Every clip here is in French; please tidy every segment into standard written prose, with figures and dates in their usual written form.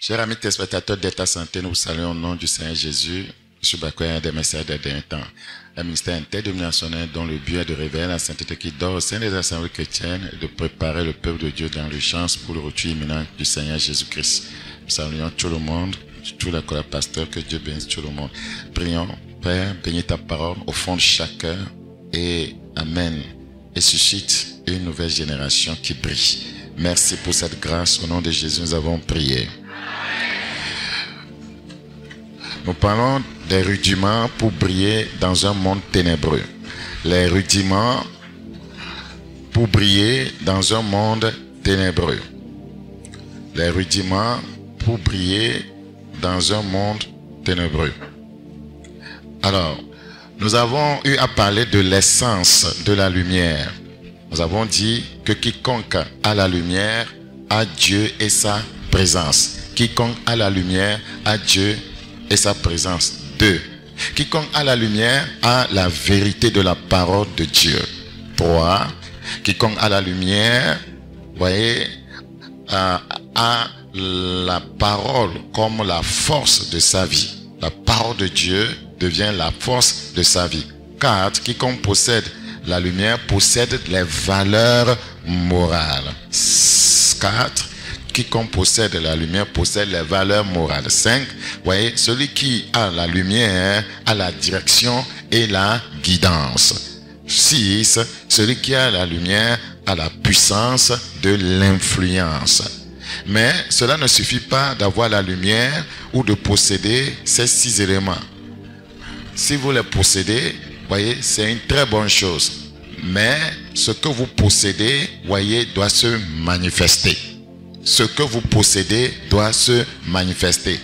Chers amis téléspectateurs d'État Santé, nous vous saluons au nom du Seigneur Jésus. Je suis Bakoya, un des messages des derniers temps. Un ministère interdénominationnel dont le but est de révéler la sainteté qui dort au sein des assemblées chrétiennes et de préparer le peuple de Dieu dans l'urgence pour le retour imminent du Seigneur Jésus-Christ. Nous saluons tout le monde, tous les pasteurs, que Dieu bénisse tout le monde. Prions, Père, bénis ta parole au fond de chacun et Amen. Et suscite une nouvelle génération qui brille. Merci pour cette grâce. Au nom de Jésus, nous avons prié. Nous parlons des rudiments pour briller dans un monde ténébreux. Les rudiments pour briller dans un monde ténébreux. Les rudiments pour briller dans un monde ténébreux. Alors, nous avons eu à parler de l'essence de la lumière. Nous avons dit que quiconque a la lumière a Dieu et sa présence. Quiconque a la lumière a Dieu et sa présence. 2. Quiconque a la lumière a la vérité de la parole de Dieu. 3. Quiconque a la lumière, voyez, a la parole comme la force de sa vie. La parole de Dieu devient la force de sa vie. 4. Quiconque possède la lumière possède les valeurs morales. 4. Quiconque possède la lumière possède les valeurs morales. 5. Voyez, celui qui a la lumière a la direction et la guidance. 6. Celui qui a la lumière a la puissance de l'influence. Mais cela ne suffit pas d'avoir la lumière ou de posséder ces 6 éléments. Si vous les possédez, voyez, c'est une très bonne chose. Mais ce que vous possédez, voyez, doit se manifester. Ce que vous possédez doit se manifester.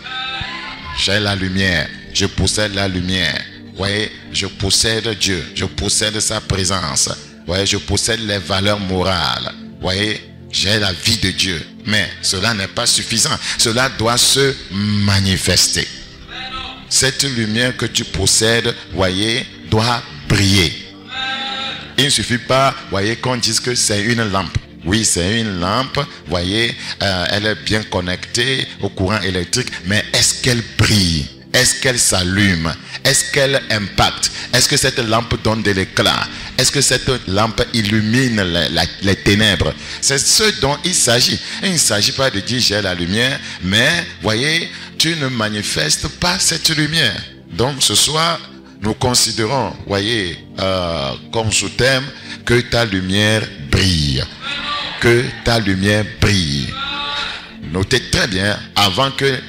J'ai la lumière, je possède la lumière. Voyez, je possède Dieu, je possède sa présence. Voyez, je possède les valeurs morales. Voyez, j'ai la vie de Dieu. Mais cela n'est pas suffisant. Cela doit se manifester. Cette lumière que tu possèdes, voyez, doit briller. Il ne suffit pas, voyez, qu'on dise que c'est une lampe. Oui, c'est une lampe, voyez, elle est bien connectée au courant électrique, mais est-ce qu'elle brille? Est-ce qu'elle s'allume? Est-ce qu'elle impacte? Est-ce que cette lampe donne de l'éclat? Est-ce que cette lampe illumine les ténèbres? C'est ce dont il s'agit. Il ne s'agit pas de dire j'ai la lumière, mais voyez, tu ne manifestes pas cette lumière. Donc ce soir, nous considérons, voyez, comme sous-thème, que ta lumière brille. Que ta lumière brille. Notez très bien, avant que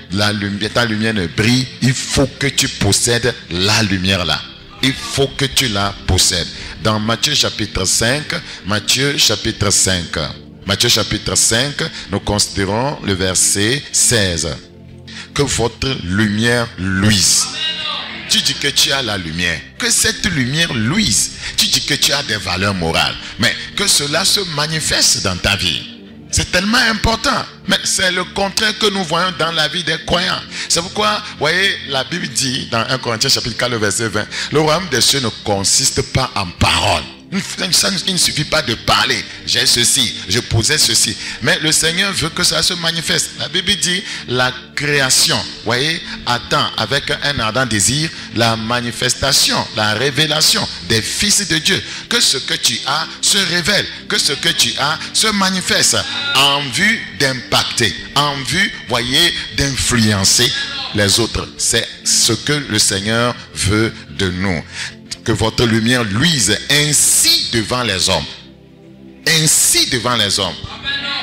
ta lumière ne brille, il faut que tu possèdes la lumière là. Il faut que tu la possèdes. Dans Matthieu chapitre 5, Matthieu chapitre 5, nous considérons le verset 16. Que votre lumière luise. Tu dis que tu as la lumière. Que cette lumière luise. Tu dis que tu as des valeurs morales. Mais que cela se manifeste dans ta vie. C'est tellement important. Mais c'est le contraire que nous voyons dans la vie des croyants. C'est pourquoi, vous voyez, la Bible dit dans 1 Corinthiens chapitre 4, verset 20, le royaume des cieux ne consiste pas en paroles. Il ne suffit pas de parler. J'ai ceci, je possède ceci. Mais le Seigneur veut que ça se manifeste. La Bible dit, la création, voyez, attend avec un ardent désir la manifestation, la révélation des fils de Dieu. Que ce que tu as se révèle, que ce que tu as se manifeste en vue d'impacter, en vue, voyez, d'influencer les autres. C'est ce que le Seigneur veut de nous. Que votre lumière luise ainsi devant les hommes. Ainsi devant les hommes.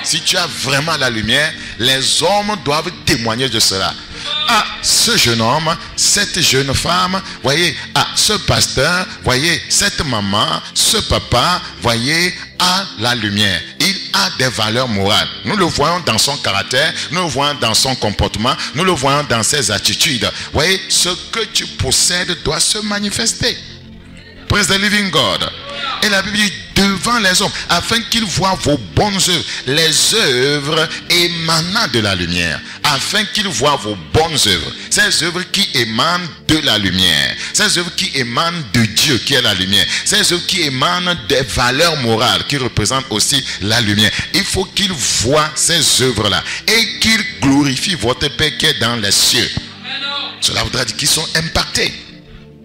Si tu as vraiment la lumière, les hommes doivent témoigner de cela. Ah, ce jeune homme, cette jeune femme, voyez, ah, ce pasteur, voyez, cette maman, ce papa, voyez, a la lumière. Il a des valeurs morales. Nous le voyons dans son caractère, nous le voyons dans son comportement, nous le voyons dans ses attitudes. Voyez, ce que tu possèdes doit se manifester. Praise the living God. Et la Bible dit, devant les hommes, afin qu'ils voient vos bonnes œuvres, les œuvres émanant de la lumière, afin qu'ils voient vos bonnes œuvres, ces œuvres qui émanent de la lumière, ces œuvres qui émanent de Dieu qui est la lumière, ces œuvres qui émanent des valeurs morales qui représentent aussi la lumière. Il faut qu'ils voient ces œuvres-là et qu'ils glorifient votre Père qui est dans les cieux. Cela voudra dire qu'ils sont impactés.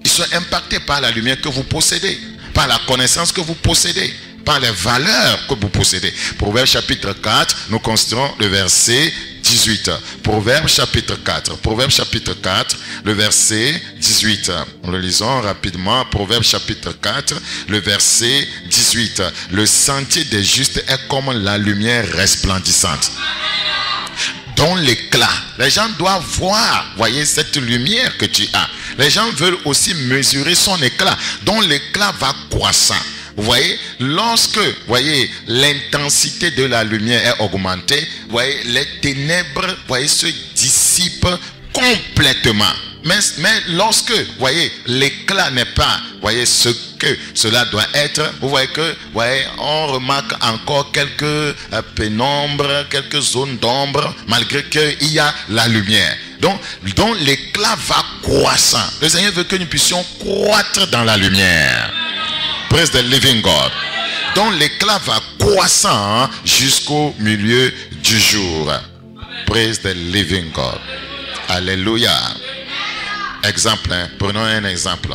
Ils sont impactés par la lumière que vous possédez, par la connaissance que vous possédez, par les valeurs que vous possédez. Proverbe chapitre 4, nous considérons le verset 18. Proverbe chapitre 4. Proverbe chapitre 4, le verset 18. Nous le lisons rapidement. Proverbe chapitre 4, le verset 18. Le sentier des justes est comme la lumière resplendissante, dont l'éclat. Les gens doivent voir, voyez, cette lumière que tu as. Les gens veulent aussi mesurer son éclat, dont l'éclat va croissant. Vous voyez, lorsque, voyez, l'intensité de la lumière est augmentée, voyez, les ténèbres, voyez, se dissipent complètement. Mais lorsque, voyez, l'éclat n'est pas, voyez, ce que cela doit être, vous voyez que, voyez, on remarque encore quelques pénombres, quelques zones d'ombre, malgré qu'il y a la lumière. Donc l'éclat va croissant. Le Seigneur veut que nous puissions croître dans la lumière. Praise the living God. Donc l'éclat va croissant jusqu'au milieu du jour. Praise the living God. Alléluia. Exemple, hein? Prenons un exemple.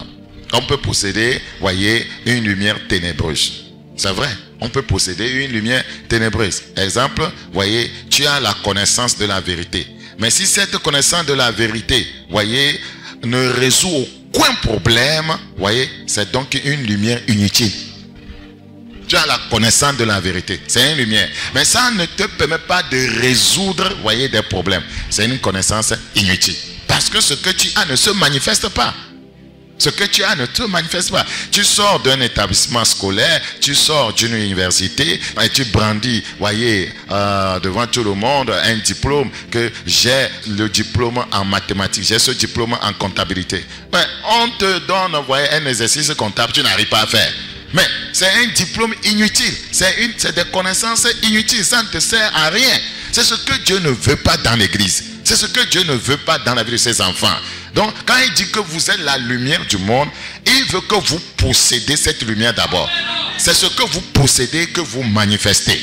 On peut posséder, voyez, une lumière ténébreuse. C'est vrai, on peut posséder une lumière ténébreuse. Exemple, voyez, tu as la connaissance de la vérité. Mais si cette connaissance de la vérité, voyez, ne résout aucun problème, voyez, c'est donc une lumière inutile. Tu as la connaissance de la vérité, c'est une lumière. Mais ça ne te permet pas de résoudre, voyez, des problèmes. C'est une connaissance inutile. Parce que ce que tu as ne se manifeste pas. Ce que tu as ne te manifeste pas. Tu sors d'un établissement scolaire, tu sors d'une université et tu brandis, voyez, devant tout le monde un diplôme, que j'ai le diplôme en mathématiques, j'ai ce diplôme en comptabilité. Mais on te donne, voyez, un exercice comptable, tu n'arrives pas à faire. Mais c'est un diplôme inutile, c'est des connaissances inutiles, ça ne te sert à rien. C'est ce que Dieu ne veut pas dans l'église. C'est ce que Dieu ne veut pas dans la vie de ses enfants. Donc, quand il dit que vous êtes la lumière du monde, il veut que vous possédez cette lumière d'abord. C'est ce que vous possédez que vous manifestez.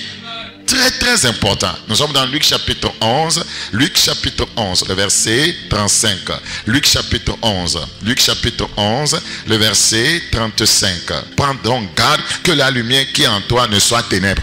Très, très important. Nous sommes dans Luc chapitre 11. Luc chapitre 11, le verset 35. Luc chapitre 11. Luc chapitre 11, le verset 35. Prends donc garde que la lumière qui est en toi ne soit ténèbre.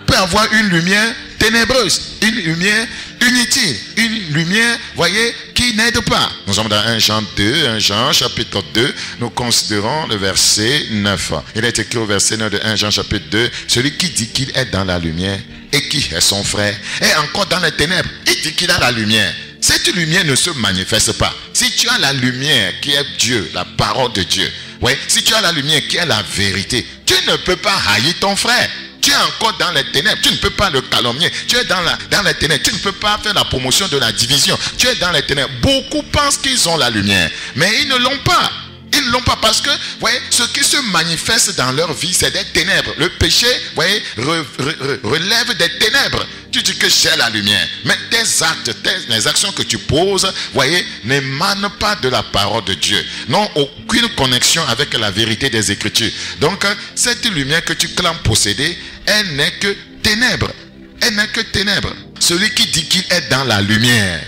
Peut avoir une lumière ténébreuse, une lumière inutile, une lumière, voyez, qui n'aide pas. Nous sommes dans 1 Jean 2, 1 Jean chapitre 2, nous considérons le verset 9. Il est écrit au verset 9 de 1 Jean chapitre 2, celui qui dit qu'il est dans la lumière et qui est son frère est encore dans les ténèbres. Il dit qu'il a la lumière. Cette lumière ne se manifeste pas. Si tu as la lumière qui est Dieu, la parole de Dieu, ouais, si tu as la lumière qui est la vérité, tu ne peux pas haïr ton frère. Tu es encore dans les ténèbres, tu ne peux pas le calomnier. Tu es dans les ténèbres, tu ne peux pas faire la promotion de la division. Tu es dans les ténèbres. Beaucoup pensent qu'ils ont la lumière, mais ils ne l'ont pas. Ils ne l'ont pas parce que, voyez, ce qui se manifeste dans leur vie, c'est des ténèbres. Le péché, voyez, relève des ténèbres. Tu dis que j'ai la lumière, mais tes actes, les actions que tu poses, voyez, n'émanent pas de la parole de Dieu. N'ont aucune connexion avec la vérité des Écritures. Donc, cette lumière que tu clames posséder, elle n'est que ténèbres. Elle n'est que ténèbres. Celui qui dit qu'il est dans la lumière.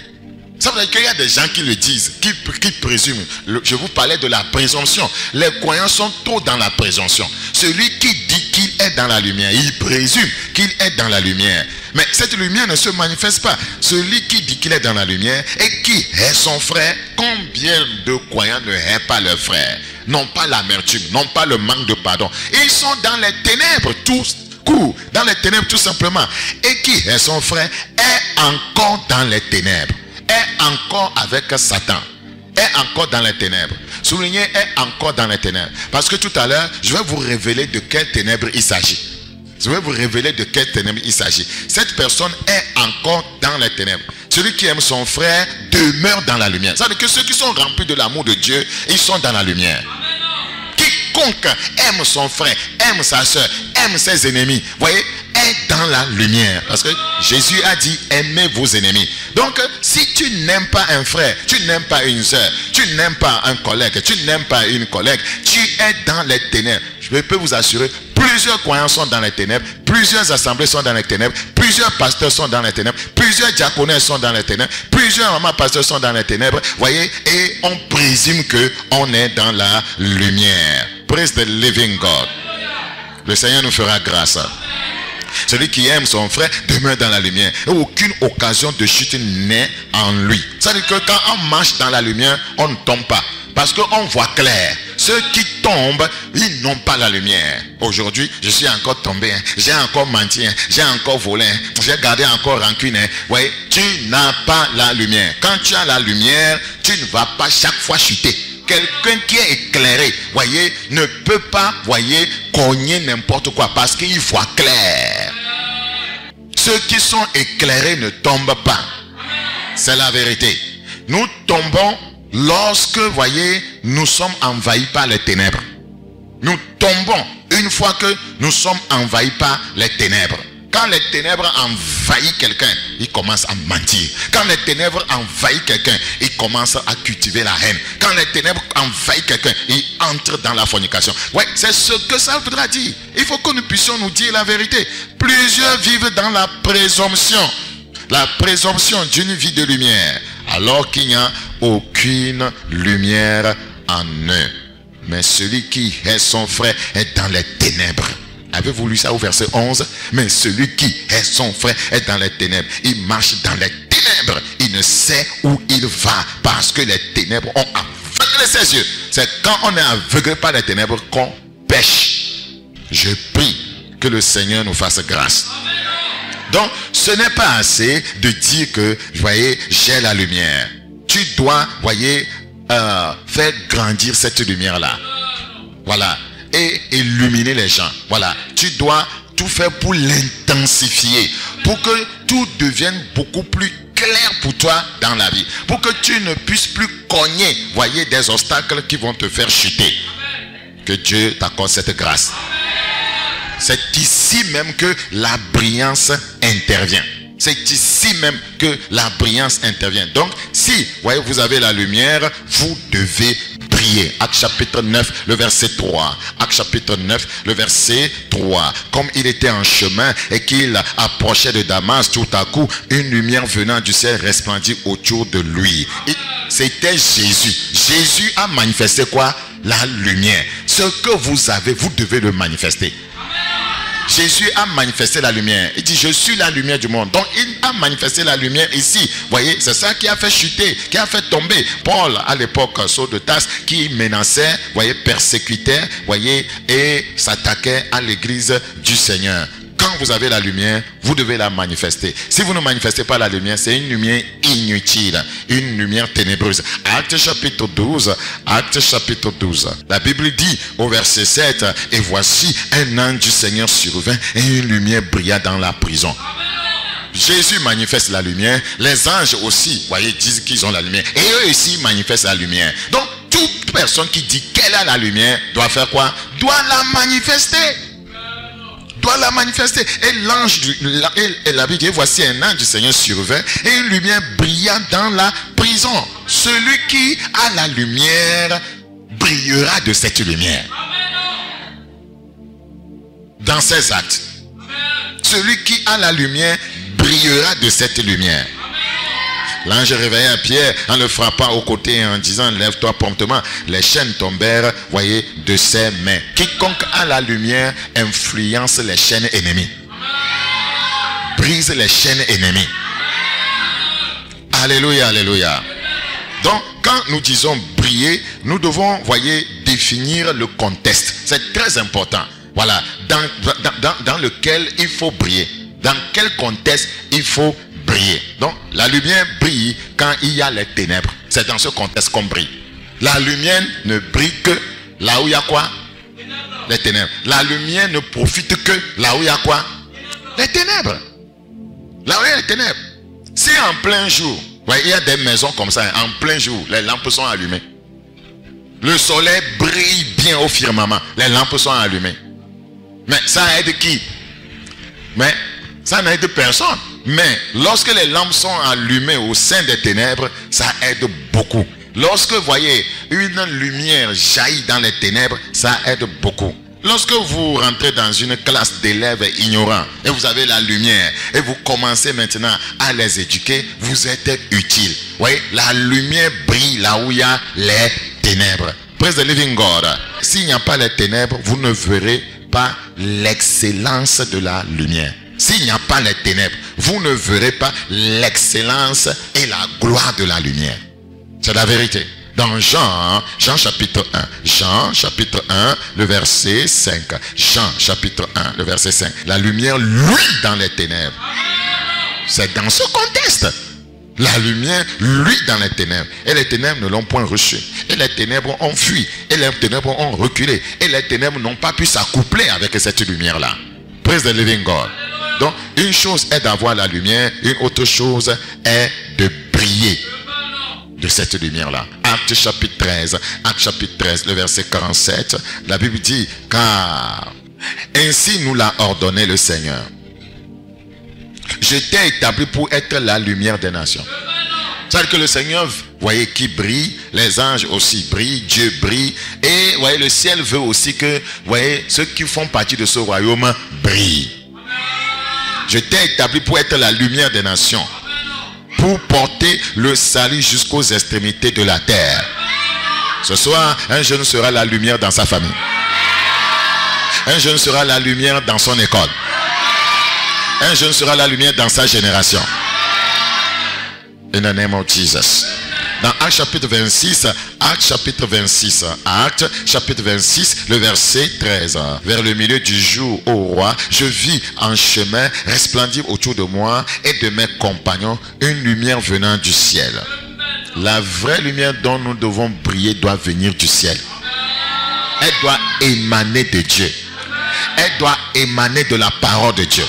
Ça veut dire qu'il y a des gens qui le disent, qui présument. Je vous parlais de la présomption. Les croyants sont trop dans la présomption. Celui qui dit qu'il est dans la lumière, il présume qu'il est dans la lumière. Mais cette lumière ne se manifeste pas. Celui qui dit qu'il est dans la lumière et qui est son frère, combien de croyants ne haïssent pas leur frère? Non pas l'amertume, non pas le manque de pardon. Ils sont dans les ténèbres tous. Dans les ténèbres tout simplement. Et qui est son frère est encore dans les ténèbres. Est encore avec Satan, est encore dans les ténèbres. Soulignez, est encore dans les ténèbres. Parce que tout à l'heure, je vais vous révéler de quelles ténèbres il s'agit. Je vais vous révéler de quelles ténèbres il s'agit. Cette personne est encore dans les ténèbres. Celui qui aime son frère demeure dans la lumière. Ça veut dire que ceux qui sont remplis de l'amour de Dieu, ils sont dans la lumière. quiconque aime son frère, aime sa soeur, aime ses ennemis, voyez, est dans la lumière. Parce que Jésus a dit, aimez vos ennemis. Donc, si tu n'aimes pas un frère, tu n'aimes pas une soeur, tu n'aimes pas un collègue, tu n'aimes pas une collègue, tu es dans les ténèbres. Je peux vous assurer, plusieurs croyants sont dans les ténèbres, plusieurs assemblées sont dans les ténèbres, plusieurs pasteurs sont dans les ténèbres, plusieurs diaconés sont dans les ténèbres, plusieurs mamans pasteurs sont dans les ténèbres, voyez, et on présume que on est dans la lumière. Praise the living God. Le Seigneur nous fera grâce. Celui qui aime son frère demeure dans la lumière. Et aucune occasion de chute n'est en lui. C'est-à-dire que quand on marche dans la lumière, on ne tombe pas. Parce qu'on voit clair. Ceux qui tombent, ils n'ont pas la lumière. Aujourd'hui, je suis encore tombé. J'ai encore menti. J'ai encore volé. J'ai gardé encore rancune. Ouais, tu n'as pas la lumière. Quand tu as la lumière, tu ne vas pas chaque fois chuter. Quelqu'un qui est éclairé, voyez, ne peut pas, voyez, cogner n'importe quoi parce qu'il voit clair. Ceux qui sont éclairés ne tombent pas. C'est la vérité. Nous tombons lorsque, voyez, nous sommes envahis par les ténèbres. Nous tombons une fois que nous sommes envahis par les ténèbres. Quand les ténèbres envahissent quelqu'un, il commence à mentir. Quand les ténèbres envahissent quelqu'un, il commence à cultiver la haine. Quand les ténèbres envahissent quelqu'un, il entre dans la fornication. Ouais, c'est ce que ça voudra dire. Il faut que nous puissions nous dire la vérité. Plusieurs vivent dans la présomption. La présomption d'une vie de lumière, alors qu'il n'y a aucune lumière en eux. Mais celui qui est son frère est dans les ténèbres. Avez-vous lu ça au verset 11? Mais celui qui est son frère est dans les ténèbres. Il marche dans les ténèbres. Il ne sait où il va parce que les ténèbres ont aveuglé ses yeux. C'est quand on est aveuglé par les ténèbres qu'on pêche. Je prie que le Seigneur nous fasse grâce. Donc, ce n'est pas assez de dire que, voyez, j'ai la lumière. Tu dois, voyez, faire grandir cette lumière-là. Voilà. Et illuminer les gens. Voilà. Tu dois tout faire pour l'intensifier. Pour que tout devienne beaucoup plus clair pour toi dans la vie. Pour que tu ne puisses plus cogner, voyez, des obstacles qui vont te faire chuter. Que Dieu t'accorde cette grâce. C'est ici même que la brillance intervient. C'est ici même que la brillance intervient. Donc, si, voyez, vous avez la lumière, vous devez briller. Actes chapitre 9, le verset 3. Actes chapitre 9, le verset 3. Comme il était en chemin et qu'il approchait de Damas, tout à coup, une lumière venant du ciel resplendit autour de lui. C'était Jésus. Jésus a manifesté quoi? La lumière. Ce que vous avez, vous devez le manifester. Jésus a manifesté la lumière. Il dit, je suis la lumière du monde. Donc, il a manifesté la lumière ici. Vous voyez, c'est ça qui a fait chuter, qui a fait tomber Paul, à l'époque, Saul de Tarse, qui menaçait, vous voyez, persécutait, vous voyez, et s'attaquait à l'église du Seigneur. Quand vous avez la lumière, vous devez la manifester. Si vous ne manifestez pas la lumière, c'est une lumière inutile, une lumière ténébreuse. Actes chapitre 12, Actes chapitre 12. La Bible dit au verset 7, et voici un ange du Seigneur survint et une lumière brilla dans la prison. Jésus manifeste la lumière, les anges aussi, voyez, disent qu'ils ont la lumière. Et eux aussi manifestent la lumière. Donc, toute personne qui dit qu'elle a la lumière doit faire quoi? Doit la manifester. Doit la manifester. Et l'ange, et la Bible dit, voici un ange du Seigneur survint et une lumière brilla dans la prison. Celui qui a la lumière brillera de cette lumière. Dans ses actes. Celui qui a la lumière brillera de cette lumière. L'ange réveilla Pierre en le frappant au côté et en disant, lève-toi promptement. Les chaînes tombèrent, voyez, de ses mains. Quiconque a la lumière influence les chaînes ennemies. Brise les chaînes ennemies. Alléluia, alléluia. Donc, quand nous disons briller, nous devons, voyez, définir le contexte. C'est très important. Voilà, dans lequel il faut briller. Dans quel contexte il faut briller. Donc, la lumière brille quand il y a les ténèbres. C'est dans ce contexte qu'on brille. La lumière ne brille que là où il y a quoi? Les ténèbres. La lumière ne profite que là où il y a quoi? Les ténèbres. Là où il y a les ténèbres. Si en plein jour, ouais, il y a des maisons comme ça, en plein jour, les lampes sont allumées. Le soleil brille bien au firmament. Les lampes sont allumées. Mais ça aide qui? Mais ça n'aide personne. Mais lorsque les lampes sont allumées au sein des ténèbres, ça aide beaucoup. Lorsque vous voyez une lumière jaillir dans les ténèbres, ça aide beaucoup. Lorsque vous rentrez dans une classe d'élèves ignorants et vous avez la lumière et vous commencez maintenant à les éduquer, vous êtes utile. Vous voyez, la lumière brille là où il y a les ténèbres. Praise the living God. S'il n'y a pas les ténèbres, vous ne verrez pas l'excellence de la lumière. S'il n'y a pas les ténèbres, vous ne verrez pas l'excellence et la gloire de la lumière. C'est la vérité. Dans Jean chapitre 1. Jean chapitre 1, le verset 5. Jean chapitre 1, le verset 5. La lumière luit dans les ténèbres. C'est dans ce contexte. La lumière luit dans les ténèbres. Et les ténèbres ne l'ont point reçu. Et les ténèbres ont fui. Et les ténèbres ont reculé. Et les ténèbres n'ont pas pu s'accoupler avec cette lumière-là. Praise the living God. Donc, une chose est d'avoir la lumière. Une autre chose est de briller de cette lumière-là. Acte chapitre 13. Acte chapitre 13, le verset 47. La Bible dit, car ainsi nous l'a ordonné le Seigneur. Je t'ai établi pour être la lumière des nations. C'est-à-dire que le Seigneur, voyez, qui brille, les anges aussi brillent, Dieu brille. Et voyez, le ciel veut aussi que, voyez, ceux qui font partie de ce royaume brillent. Je t'ai établi pour être la lumière des nations, pour porter le salut jusqu'aux extrémités de la terre. Ce soir, un jeune sera la lumière dans sa famille. Un jeune sera la lumière dans son école. Un jeune sera la lumière dans sa génération. In the name of Jesus. Dans Acte chapitre 26, Acte chapitre 26, Acte chapitre 26, le verset 13. Vers le milieu du jour, ô roi, je vis en chemin resplendir autour de moi et de mes compagnons une lumière venant du ciel. La vraie lumière dont nous devons briller doit venir du ciel. Elle doit émaner de Dieu. Elle doit émaner de la parole de Dieu.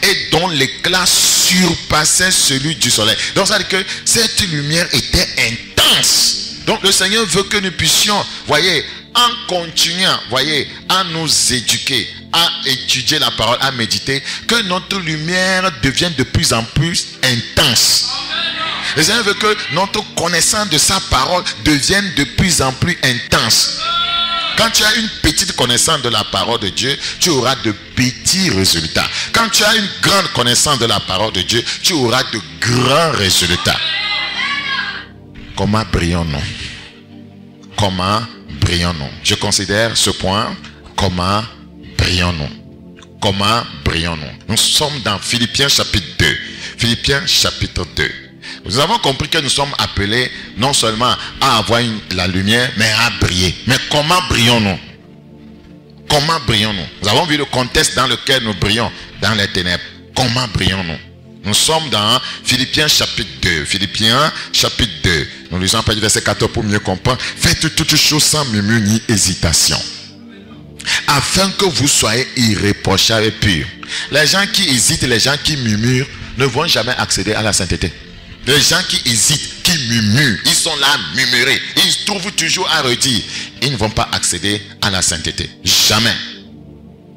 Et dont l'éclat surpassait celui du soleil. Donc ça veut dire que cette lumière était intense. Donc le Seigneur veut que nous puissions, voyez, en continuant, voyez, à nous éduquer, à étudier la parole, à méditer, que notre lumière devienne de plus en plus intense. Le Seigneur veut que notre connaissance de sa parole devienne de plus en plus intense. Quand tu as une petite connaissance de la parole de Dieu, tu auras de petits résultats. Quand tu as une grande connaissance de la parole de Dieu, tu auras de grands résultats. Comment brillons-nous? Comment brillons-nous? Je considère ce point. Comment brillons-nous? Comment brillons-nous? Nous sommes dans Philippiens chapitre 2. Philippiens chapitre 2. Nous avons compris que nous sommes appelés non seulement à avoir la lumière, mais à briller. Mais comment brillons-nous? Comment brillons-nous? Nous avons vu le contexte dans lequel nous brillons, dans les ténèbres. Comment brillons-nous? Nous sommes dans Philippiens chapitre 2. Philippiens chapitre 2. Nous lisons après du verset 14 pour mieux comprendre. Faites toutes choses sans murmure ni hésitation, afin que vous soyez irréprochables et purs. Les gens qui hésitent, les gens qui murmurent, ne vont jamais accéder à la sainteté. Les gens qui hésitent, qui murmurent, ils sont là à murmurer. Ils trouvent toujours à redire. Ils ne vont pas accéder à la sainteté. Jamais.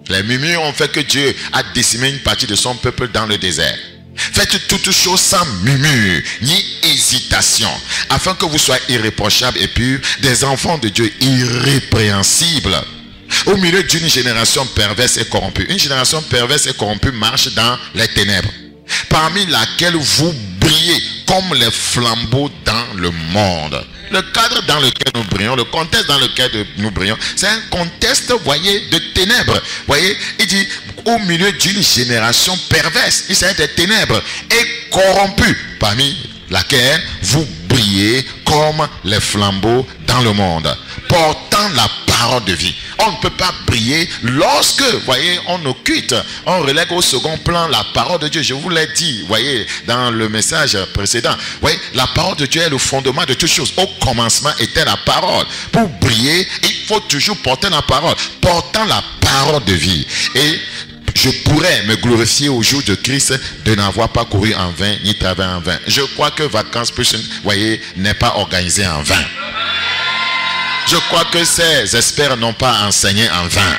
Les murmures ont fait que Dieu a décimé une partie de son peuple dans le désert. Faites toutes choses sans murmure, ni hésitation, afin que vous soyez irréprochables et purs, des enfants de Dieu irrépréhensibles, au milieu d'une génération perverse et corrompue. Une génération perverse et corrompue marche dans les ténèbres, parmi laquelle vous brillez comme les flambeaux dans le monde. Le cadre dans lequel nous brillons, le contexte dans lequel nous brillons, c'est un contexte, voyez, de ténèbres. Voyez, il dit, au milieu d'une génération perverse, il s'agit des ténèbres et corrompues, parmi laquelle vous brillez comme les flambeaux dans le monde, portant la parole de vie. On ne peut pas briller lorsque, voyez, on occulte, on relègue au second plan la parole de Dieu. Je vous l'ai dit, voyez, dans le message précédent. Voyez, la parole de Dieu est le fondement de toutes choses. Au commencement était la parole. Pour briller, il faut toujours porter la parole, portant la parole de vie. Et je pourrais me glorifier au jour de Christ de n'avoir pas couru en vain, ni travaillé en vain. Je crois que Vacances Plus, voyez, n'est pas organisé en vain. Je crois que ces experts n'ont pas enseigné en vain.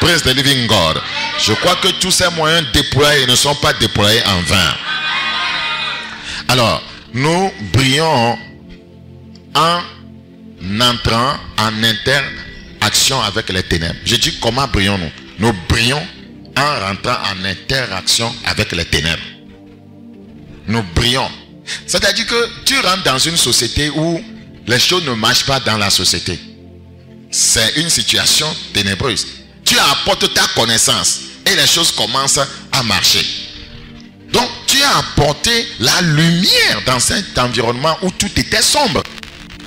Praise the living God. Je crois que tous ces moyens déployés ne sont pas déployés en vain. Alors, nous brillons en entrant en interaction avec les ténèbres. Je dis comment brillons-nous? Nous brillons en rentrant en interaction avec les ténèbres. Nous brillons. C'est-à-dire que tu rentres dans une société où les choses ne marchent pas dans la société. C'est une situation ténébreuse. Tu apportes ta connaissance et les choses commencent à marcher. Donc tu as apporté la lumière dans cet environnement où tout était sombre,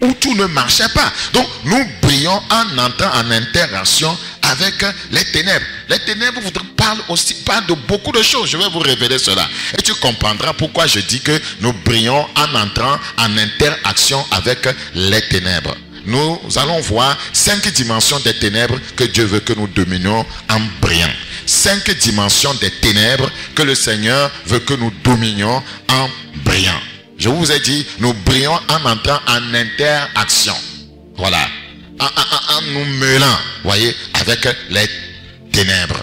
où tout ne marchait pas. Donc nous brillons en entrant en interaction avec les ténèbres. Les ténèbres parlent de beaucoup de choses. Je vais vous révéler cela. Et tu comprendras pourquoi je dis que nous brillons en entrant en interaction avec les ténèbres. Nous allons voir 5 dimensions des ténèbres que Dieu veut que nous dominions en brillant. 5 dimensions des ténèbres que le Seigneur veut que nous dominions en brillant. Je vous ai dit, nous brillons en entrant en interaction. Voilà. En nous mêlant, voyez, avec les ténèbres.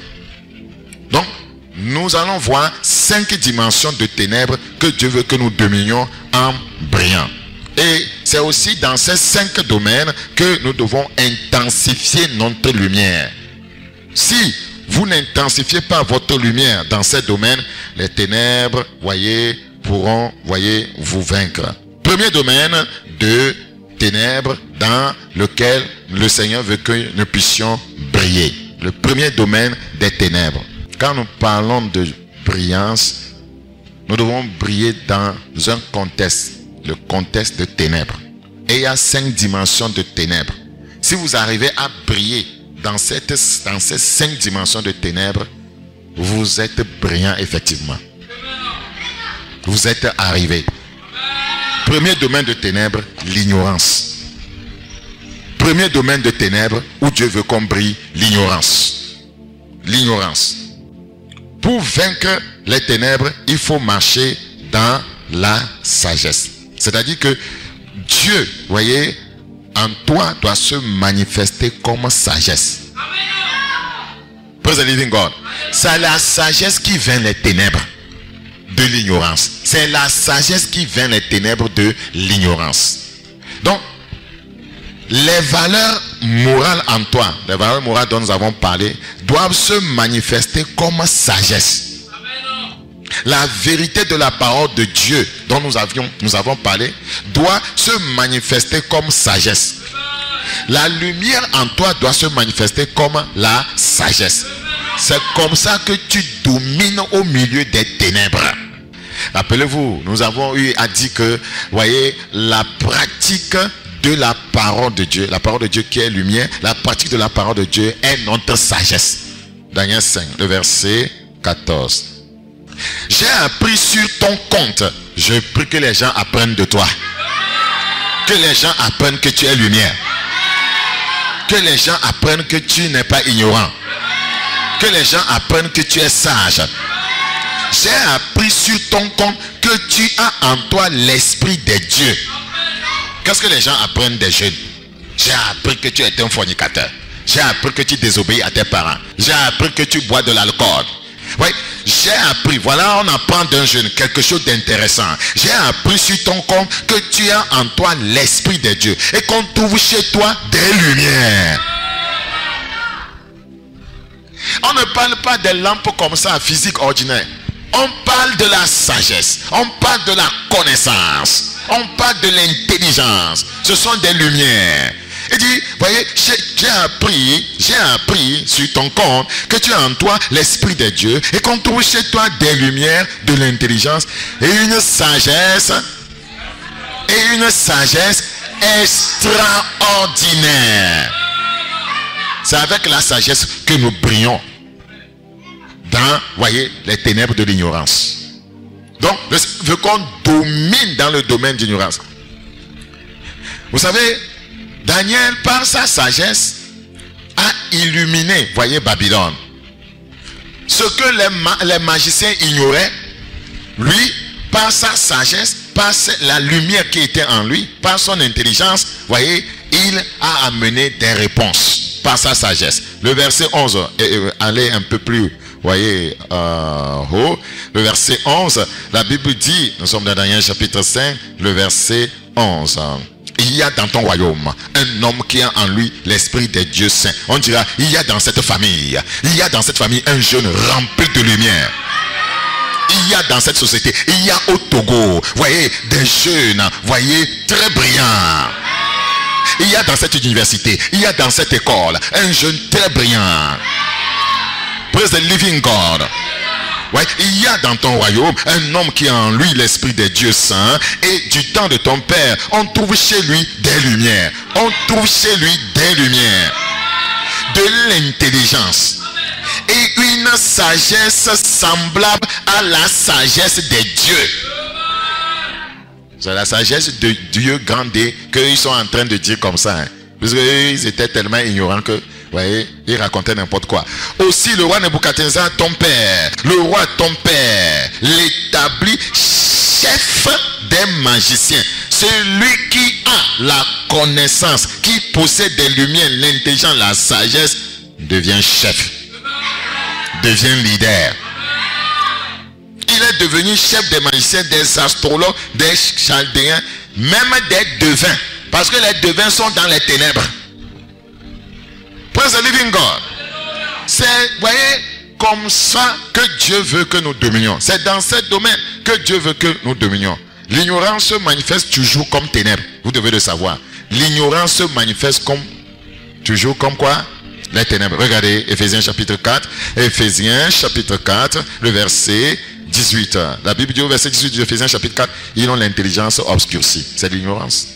Donc, nous allons voir 5 dimensions de ténèbres que Dieu veut que nous dominions en brillant. Et c'est aussi dans ces 5 domaines que nous devons intensifier notre lumière. Si vous n'intensifiez pas votre lumière dans ces domaines, les ténèbres, voyez, pourront, voyez, vous vaincre. Premier domaine de ténèbres dans lequel le Seigneur veut que nous puissions briller. Le premier domaine des ténèbres. Quand nous parlons de brillance, nous devons briller dans un contexte, le contexte de ténèbres. Et il y a 5 dimensions de ténèbres. Si vous arrivez à briller dans ces 5 dimensions de ténèbres, vous êtes brillant effectivement. Vous êtes arrivé. Premier domaine de ténèbres, l'ignorance. Premier domaine de ténèbres où Dieu veut qu'on brille, l'ignorance. L'ignorance. Pour vaincre les ténèbres, il faut marcher dans la sagesse. C'est-à-dire que Dieu, voyez, en toi doit se manifester comme sagesse. Praise the living God. C'est la sagesse qui vainc les ténèbres de l'ignorance. C'est la sagesse qui vainc les ténèbres de l'ignorance. Donc, les valeurs morales en toi, les valeurs morales dont nous avons parlé, doivent se manifester comme sagesse. La vérité de la parole de Dieu dont nous avons parlé doit se manifester comme sagesse. La lumière en toi doit se manifester comme la sagesse. C'est comme ça que tu domines au milieu des ténèbres. Rappelez-vous, nous avons eu à dire que, voyez, la pratique de la parole de Dieu, la parole de Dieu qui est lumière, la pratique de la parole de Dieu est notre sagesse. Daniel 5, le verset 14. J'ai appris sur ton compte. Je prie que les gens apprennent de toi. Que les gens apprennent que tu es lumière. Que les gens apprennent que tu n'es pas ignorant. Que les gens apprennent que tu es sage. J'ai appris sur ton compte que tu as en toi l'esprit des dieux. Qu'est-ce que les gens apprennent des jeunes? J'ai appris que tu es un fornicateur. J'ai appris que tu désobéis à tes parents. J'ai appris que tu bois de l'alcool. Oui, j'ai appris, voilà, on apprend d'un jeune quelque chose d'intéressant. J'ai appris sur ton compte que tu as en toi l'esprit de Dieu et qu'on trouve chez toi des lumières. On ne parle pas des lampes comme ça, physique ordinaire. On parle de la sagesse, on parle de la connaissance, on parle de l'intelligence. Ce sont des lumières. Il dit, voyez, j'ai appris sur ton compte que tu as en toi l'esprit de Dieu et qu'on trouve chez toi des lumières, de l'intelligence et une sagesse extraordinaire. C'est avec la sagesse que nous brillons dans, voyez, les ténèbres de l'ignorance. Donc, je veux qu'on domine dans le domaine d'ignorance. Vous savez, Daniel, par sa sagesse, a illuminé, voyez, Babylone. Ce que les magiciens ignoraient, lui, par sa sagesse, par la lumière qui était en lui, par son intelligence, voyez, il a amené des réponses par sa sagesse. Le verset 11, allez un peu plus, voyez, haut. Le verset 11, la Bible dit, nous sommes dans Daniel chapitre 5, le verset 11. Il y a dans ton royaume un homme qui a en lui l'esprit des dieux saints. On dira, il y a dans cette famille un jeune rempli de lumière. Il y a dans cette société, il y a au Togo, voyez, des jeunes, voyez, très brillants. Il y a dans cette université, il y a dans cette école, un jeune très brillant. Praise the living God. Ouais, il y a dans ton royaume un homme qui a en lui l'esprit des dieux saints, et du temps de ton père, on trouve chez lui des lumières. On trouve chez lui des lumières, de l'intelligence et une sagesse semblable à la sagesse des dieux. C'est la sagesse de Dieu grandée qu'ils sont en train de dire comme ça. Hein. Parce qu'ils étaient tellement ignorants que, vous voyez, ils racontaient n'importe quoi. Aussi le roi Nebuchadnezzar, ton père, le roi ton père, l'établit chef des magiciens. Celui qui a la connaissance, qui possède des lumières, l'intelligence, la sagesse, devient chef, devient leader. Il est devenu chef des magiciens, des astrologues, des chaldéens, même des devins. Parce que les devins sont dans les ténèbres. Praise the living God. C'est, vous voyez, comme ça que Dieu veut que nous dominions. C'est dans ce domaine que Dieu veut que nous dominions. L'ignorance se manifeste toujours comme ténèbres. Vous devez le savoir. L'ignorance se manifeste comme toujours comme quoi? Les ténèbres. Regardez Éphésiens chapitre 4. Éphésiens chapitre 4, le verset 18. La Bible dit au verset 18 de Éphésiens chapitre 4, ils ont l'intelligence obscurcie. C'est l'ignorance.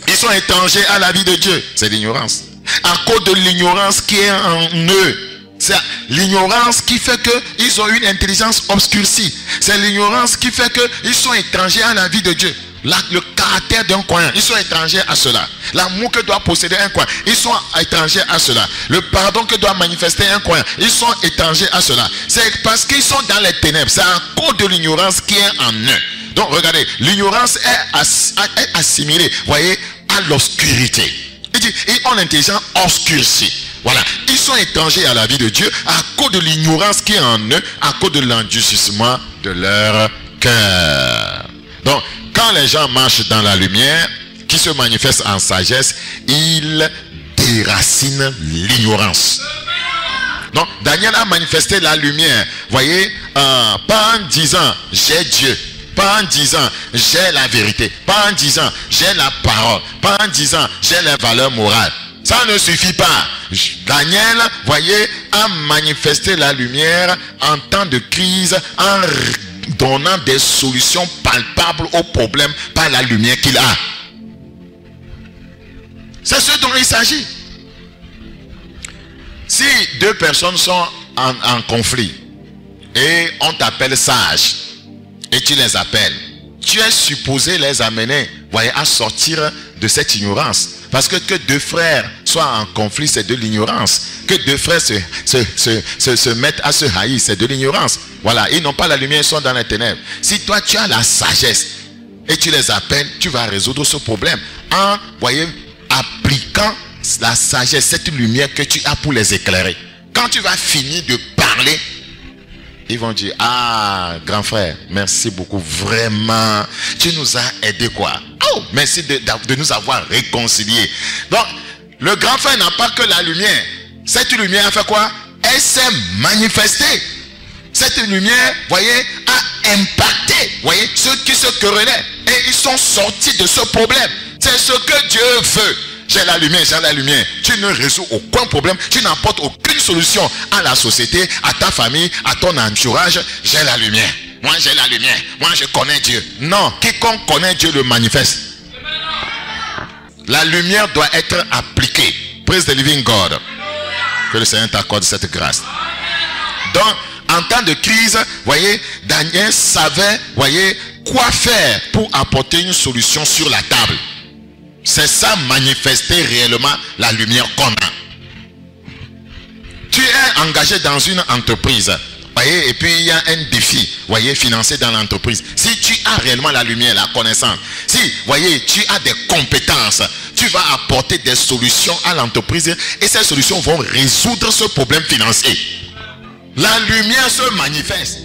Ils sont étrangers à la vie de Dieu. C'est l'ignorance. À cause de l'ignorance qui est en eux. C'est l'ignorance qui fait qu'ils ont une intelligence obscurcie. C'est l'ignorance qui fait qu'ils sont étrangers à la vie de Dieu. Le caractère d'un croyant, ils sont étrangers à cela. L'amour que doit posséder un croyant, ils sont étrangers à cela. Le pardon que doit manifester un croyant, ils sont étrangers à cela. C'est parce qu'ils sont dans les ténèbres. C'est à cause de l'ignorance qui est en eux. Donc regardez, l'ignorance est assimilée, voyez, à l'obscurité. Il dit, ils ont l'intelligence obscurcie. Voilà, ils sont étrangers à la vie de Dieu à cause de l'ignorance qui est en eux, à cause de l'endurcissement de leur cœur. Donc, quand les gens marchent dans la lumière, qui se manifeste en sagesse, ils déracinent l'ignorance. Donc, Daniel a manifesté la lumière, voyez, pas en disant, j'ai Dieu. Pas en disant, j'ai la vérité. Pas en disant, j'ai la parole. Pas en disant, j'ai les valeurs morales. Ça ne suffit pas. Daniel, voyez, a manifesté la lumière en temps de crise, en donnant des solutions palpables aux problèmes par la lumière qu'il a. C'est ce dont il s'agit. Si deux personnes sont en conflit et on t'appelle sage et tu les appelles, tu es supposé les amener, voyez, à sortir de cette ignorance. Parce que deux frères soient en conflit, c'est de l'ignorance. Que deux frères se mettent à se haïr, c'est de l'ignorance. Voilà, ils n'ont pas la lumière, ils sont dans les ténèbres. Si toi tu as la sagesse et tu les appelles, tu vas résoudre ce problème en, voyez, appliquant la sagesse, cette lumière que tu as pour les éclairer. Quand tu vas finir de parler, ils vont dire, ah, grand frère, merci beaucoup, vraiment, tu nous as aidé quoi. Oh, merci de nous avoir réconciliés. Donc, le grand frère n'a pas que la lumière. Cette lumière a fait quoi? Elle s'est manifestée. Cette lumière, voyez, a impacté, voyez, ceux qui se querellaient. Et ils sont sortis de ce problème. C'est ce que Dieu veut. J'ai la lumière, j'ai la lumière. Tu ne résous aucun problème. Tu n'apportes aucune solution à la société, à ta famille, à ton entourage. J'ai la lumière. Moi, j'ai la lumière. Moi, je connais Dieu. Non, quiconque connaît Dieu le manifeste. La lumière doit être appliquée. Praise the living God. Que le Seigneur t'accorde cette grâce. Donc, en temps de crise, voyez, Daniel savait, voyez, quoi faire pour apporter une solution sur la table. C'est ça, manifester réellement la lumière qu'on a. Tu es engagé dans une entreprise, voyez, et puis il y a un défi, voyez, financé dans l'entreprise. Si tu as réellement la lumière, la connaissance, si, voyez, tu as des compétences, tu vas apporter des solutions à l'entreprise et ces solutions vont résoudre ce problème financier. La lumière se manifeste.